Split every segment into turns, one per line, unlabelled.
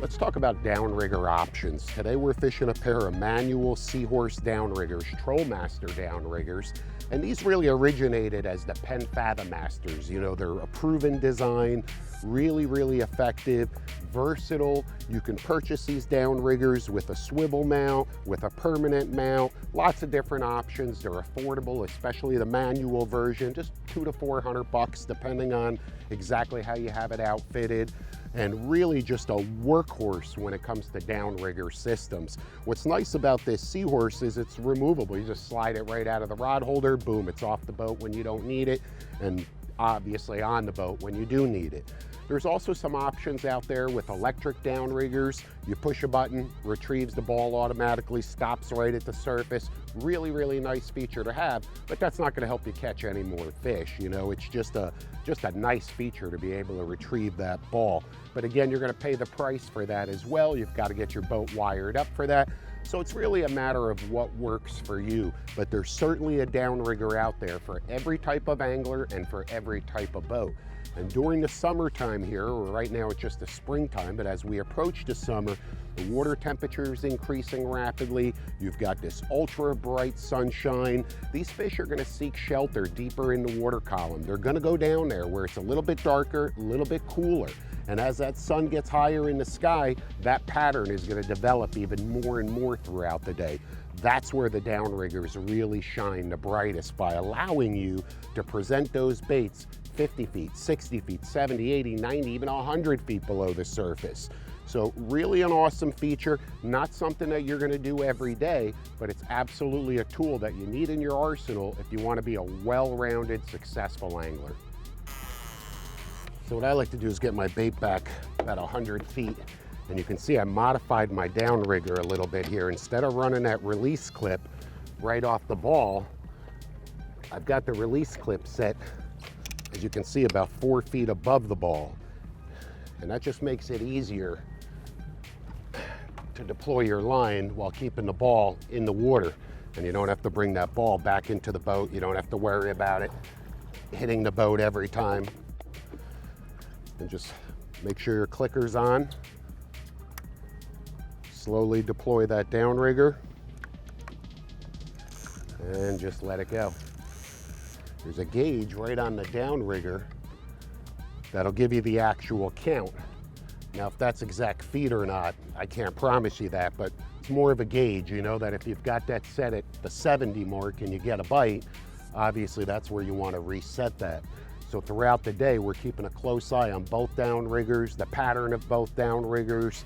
Let's talk about downrigger options. Today we're fishing a pair of manual Seahorse downriggers, Trollmaster downriggers, and these really originated as the Penn Fathom Masters. You know, they're a proven design, really effective, versatile. You can purchase these downriggers with a swivel mount, with a permanent mount, lots of different options. They're affordable, especially the manual version, just $200 to $400 depending on exactly how you have it outfitted, and really just a workhorse when it comes to downrigger systems. What's nice about this Seahorse is it's removable. You just slide it right out of the rod holder, boom, it's off the boat when you don't need it, and obviously on the boat when you do need it. There's also some options out there with electric downriggers. You push a button, retrieves the ball automatically, stops right at the surface. Really nice feature to have, but that's not gonna help you catch any more fish. You know, it's just a nice feature to be able to retrieve that ball. But again, you're gonna pay the price for that as well. You've got to get your boat wired up for that. So it's really a matter of what works for you, but there's certainly a downrigger out there for every type of angler and for every type of boat. And during the summertime here, or right now it's just the springtime, but as we approach the summer, the water temperature is increasing rapidly. You've got this ultra bright sunshine. These fish are gonna seek shelter deeper in the water column. They're gonna go down there where it's a little bit darker, a little bit cooler. And as that sun gets higher in the sky, that pattern is gonna develop even more and more throughout the day. That's where the downriggers really shine the brightest, by allowing you to present those baits 50 feet, 60 feet, 70, 80, 90, even 100 feet below the surface. So really an awesome feature, not something that you're gonna do every day, but it's absolutely a tool that you need in your arsenal if you wanna be a well-rounded, successful angler. So what I like to do is get my bait back about 100 feet, and you can see I modified my downrigger a little bit here. Instead of running that release clip right off the ball, I've got the release clip set, as you can see, about 4 feet above the ball. And that just makes it easier to deploy your line while keeping the ball in the water. And you don't have to bring that ball back into the boat. You don't have to worry about it hitting the boat every time. And just make sure your clicker's on. Slowly deploy that downrigger and just let it go. There's a gauge right on the downrigger that'll give you the actual count. Now, if that's exact feet or not, I can't promise you that, but it's more of a gauge, you know, that if you've got that set at the 70 mark and you get a bite, obviously that's where you want to reset that. So throughout the day, we're keeping a close eye on both downriggers, the pattern of both downriggers,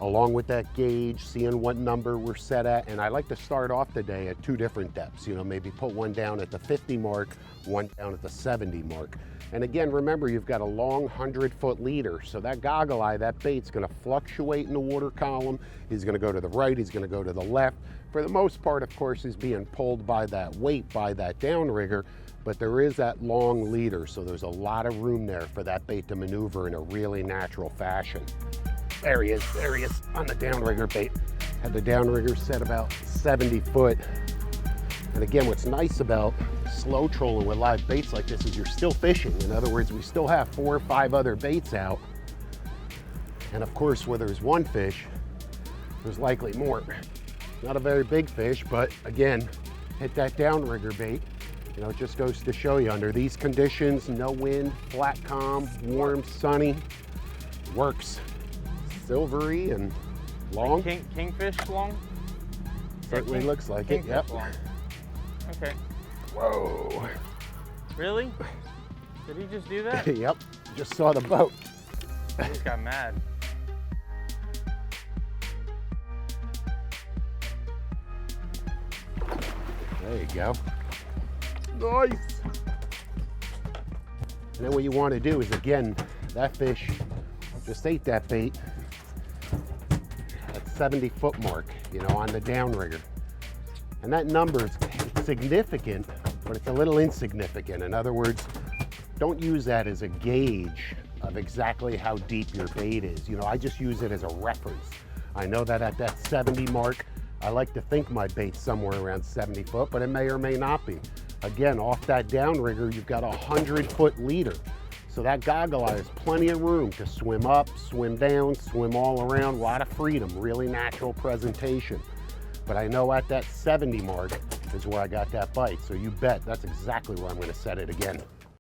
along with that gauge, seeing what number we're set at. And I like to start off the day at 2 different depths. You know, maybe put one down at the 50 mark, one down at the 70 mark. And again, remember, you've got a long 100-foot leader. So that goggle eye, that bait's gonna fluctuate in the water column. He's gonna go to the right, he's gonna go to the left. For the most part, of course, he's being pulled by that weight, by that downrigger, but there is that long leader. So there's a lot of room there for that bait to maneuver in a really natural fashion. There he is on the downrigger bait. Had the downrigger set about 70 foot. And again, what's nice about slow trolling with live baits like this is you're still fishing. In other words, we still have 4 or 5 other baits out. And of course, where there's one fish, there's likely more. Not a very big fish, but again, hit that downrigger bait. You know, it just goes to show you, under these conditions, no wind, flat calm, warm, sunny, works. Silvery and long.
Kingfish long?
Certainly looks like it, yep.
Long. Okay.
Whoa.
Really? Did he just do that?
Yep, just saw the boat.
He just got mad.
There you go. Nice. And then what you want to do is, again, that fish just ate that bait at 70-foot mark, you know, on the downrigger. And that number is significant, but it's a little insignificant. In other words, don't use that as a gauge of exactly how deep your bait is. You know, I just use it as a reference. I know that at that 70 mark, I like to think my bait's somewhere around 70 foot, but it may or may not be. Again, off that downrigger, you've got a 100-foot leader. So that goggle eye has plenty of room to swim up, swim down, swim all around, a lot of freedom, really natural presentation. But I know at that 70 mark is where I got that bite. So you bet that's exactly where I'm gonna set it again.